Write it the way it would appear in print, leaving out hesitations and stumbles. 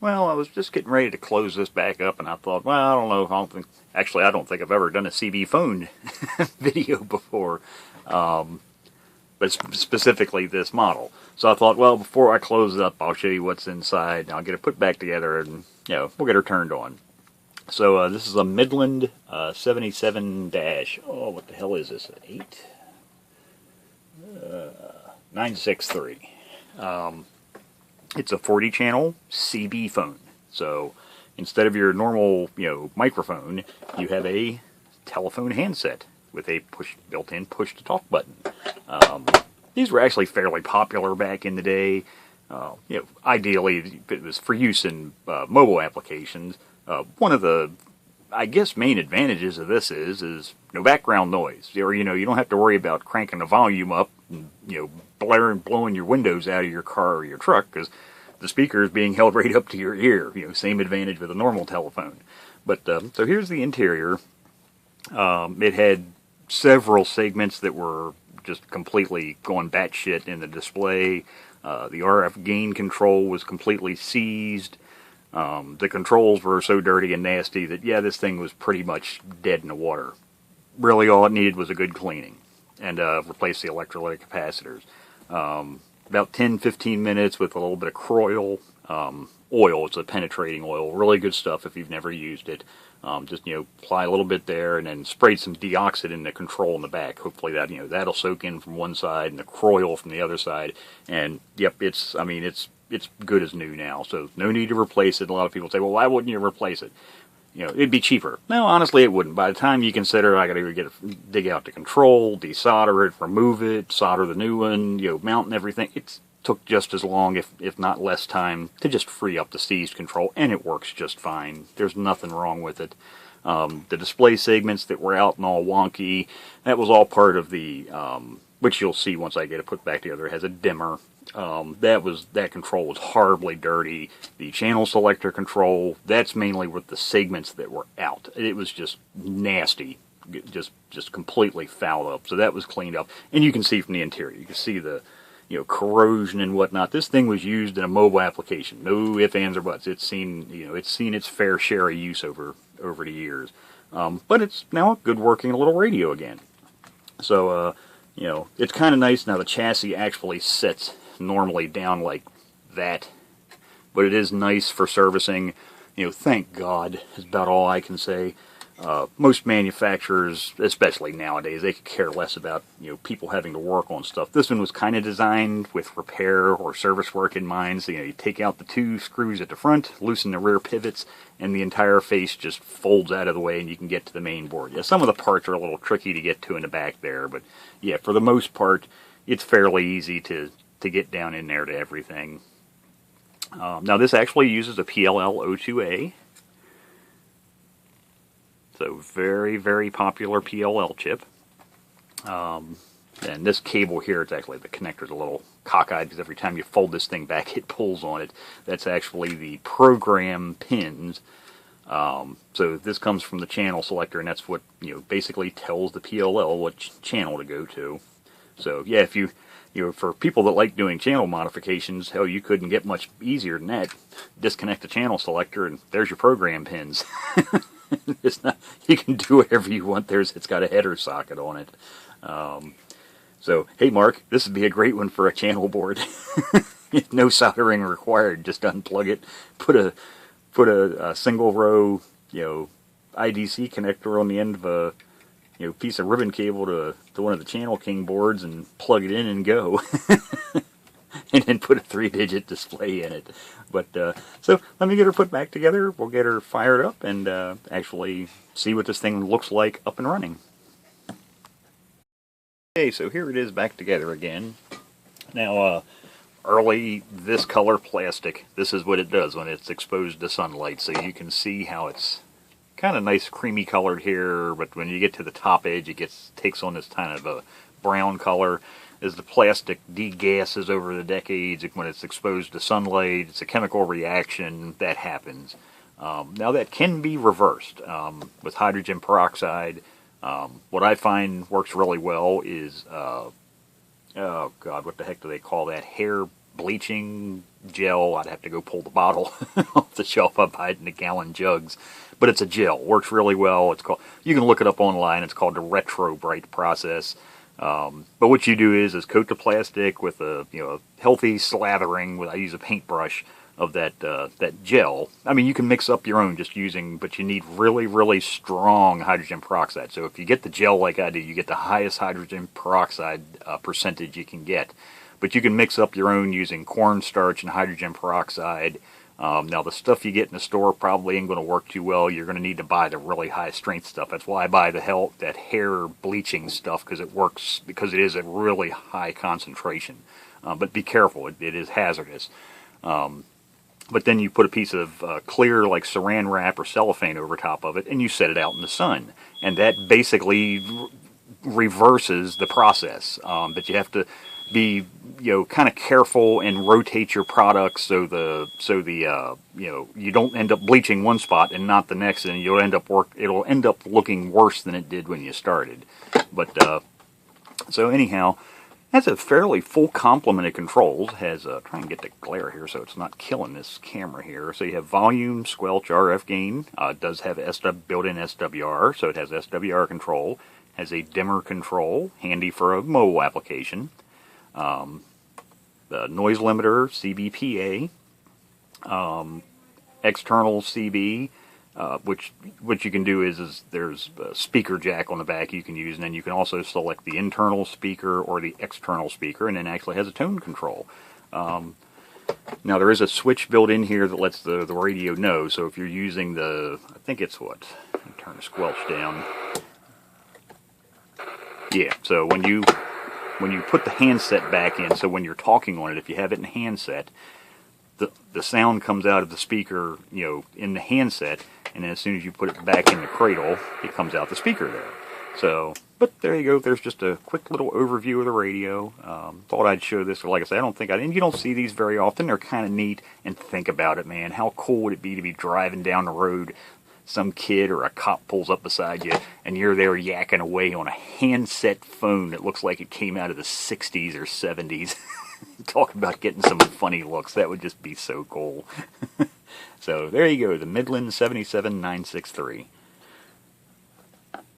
Well, I was just getting ready to close this back up, and I thought, well, I don't know. I don't think I've ever done a CB phone video before, but specifically this model. So I thought, well, before I close it up, I'll show you what's inside, and I'll get it put back together, and we'll get her turned on. So this is a Midland 77 dash. Oh, what the hell is this? 963. It's a 40 channel CB phone. So instead of your normal, microphone, you have a telephone handset with a built-in push-to-talk button. These were actually fairly popular back in the day. Ideally, it was for use in mobile applications. One of the, I guess, main advantages of this is no background noise. Or, you don't have to worry about cranking the volume up and, blowing your windows out of your car or your truck, because the speaker is being held right up to your ear. Same advantage with a normal telephone. But, so here's the interior. It had several segments that were just completely going batshit in the display. The RF gain control was completely seized. The controls were so dirty and nasty that, this thing was pretty much dead in the water. Really all it needed was a good cleaning and replace the electrolytic capacitors. About 10-15 minutes with a little bit of Croil oil. It's a penetrating oil. Really good stuff if you've never used it. Just apply a little bit there, and then sprayed some deoxit in the control in the back. Hopefully that that'll soak in from one side and the Croil from the other side. And yep, it's good as new now. So no need to replace it. A lot of people say, well, why wouldn't you replace it? It'd be cheaper. No, honestly, it wouldn't. By the time you consider, I got to dig out the control, desolder it, remove it, solder the new one, mount and everything. It took just as long, if not less time, to just free up the seized control, and it works just fine. There's nothing wrong with it. The display segments that were out and all wonky, that was all part of the, which you'll see once I get it put back together. It has a dimmer. That control was horribly dirty. The channel selector control, that's mainly with the segments that were out. It was just nasty, just completely fouled up. So that was cleaned up, and you can see from the interior, you can see the corrosion and whatnot. This thing was used in a mobile application. No ifs, ands, or buts. It's seen its fair share of use over the years. But it's now a good working little radio again. So it's kind of nice now. The chassis actually sits normally down like that, but it is nice for servicing. Thank God is about all I can say. Most manufacturers, especially nowadays, they could care less about people having to work on stuff. This one was kind of designed with repair or service work in mind. So you take out the two screws at the front, loosen the rear pivots, and the entire face just folds out of the way, and you can get to the main board. Yeah, some of the parts are a little tricky to get to in the back there, but yeah, for the most part, it's fairly easy to get down in there to everything. Now this actually uses a PLL02A. So very, very popular PLL chip. And this cable here, it's actually, the connector's a little cockeyed because every time you fold this thing back, it pulls on it. That's actually the program pins. So this comes from the channel selector, and that's what, basically tells the PLL what channel to go to. So yeah, if for people that like doing channel modifications, hell, you couldn't get much easier than that. Disconnect the channel selector, and there's your program pins. It's not, you can do whatever you want. It's got a header socket on it. So, hey Mark, this would be a great one for a channel board. No soldering required. Just unplug it. Put a single row, IDC connector on the end of a piece of ribbon cable to one of the Channel King boards and plug it in and go. And then put a 3-digit display in it. But, so let me get her put back together. We'll get her fired up and actually see what this thing looks like up and running. Okay, so here it is back together again. Now, early this color plastic, this is what it does when it's exposed to sunlight. So you can see how it's kind of nice creamy colored here, but when you get to the top edge, it takes on this kind of a brown color. As the plastic degasses over the decades, when it's exposed to sunlight, it's a chemical reaction that happens. Now that can be reversed with hydrogen peroxide. What I find works really well is, oh God, what the heck do they call that? Hair bleaching gel. I'd have to go pull the bottle off the shelf. I buy it in the gallon jugs, but it's a gel. Works really well. It's called. You can look it up online. It's called the Retro Bright process. But what you do is coat the plastic with a healthy slathering. I use a paintbrush of that gel. I mean, you can mix up your own just using, but you need really, really strong hydrogen peroxide. So if you get the gel like I do, you get the highest hydrogen peroxide percentage you can get. But you can mix up your own using cornstarch and hydrogen peroxide. Now the stuff you get in the store probably ain't going to work too well. You're going to need to buy the really high strength stuff. That's why I buy that hair bleaching stuff, because it works, because it is a really high concentration. But be careful, it is hazardous. But then you put a piece of clear, like saran wrap or cellophane over top of it, and you set it out in the sun. And that basically reverses the process. But you have to be, kind of careful and rotate your products so you don't end up bleaching one spot and not the next, and it'll end up looking worse than it did when you started. But so anyhow. Has a fairly full complement of controls. Has try and get the glare here so it's not killing this camera here. So you have volume, squelch, RF gain. It does have built-in SWR, so it has SWR control. Has a dimmer control, handy for a mobile application. The noise limiter, CBPA. External CB. Which what you can do is there's a speaker jack on the back you can use, and then you can also select the internal speaker or the external speaker, and then actually has a tone control. Now there is a switch built in here that lets the radio know, so if you're using I think it's turn the squelch down. Yeah, so when you put the handset back in, so when you're talking on it, if you have it in handset, the sound comes out of the speaker, in the handset, and then as soon as you put it back in the cradle, it comes out the speaker there. So, but there you go. There's just a quick little overview of the radio. Thought I'd show this. Like I said, you don't see these very often. They're kind of neat. And think about it, man. How cool would it be to be driving down the road, some kid or a cop pulls up beside you, and you're there yakking away on a handset phone that looks like it came out of the 60s or 70s. Talk about getting some funny looks. That would just be so cool. So there you go, the Midland 77963.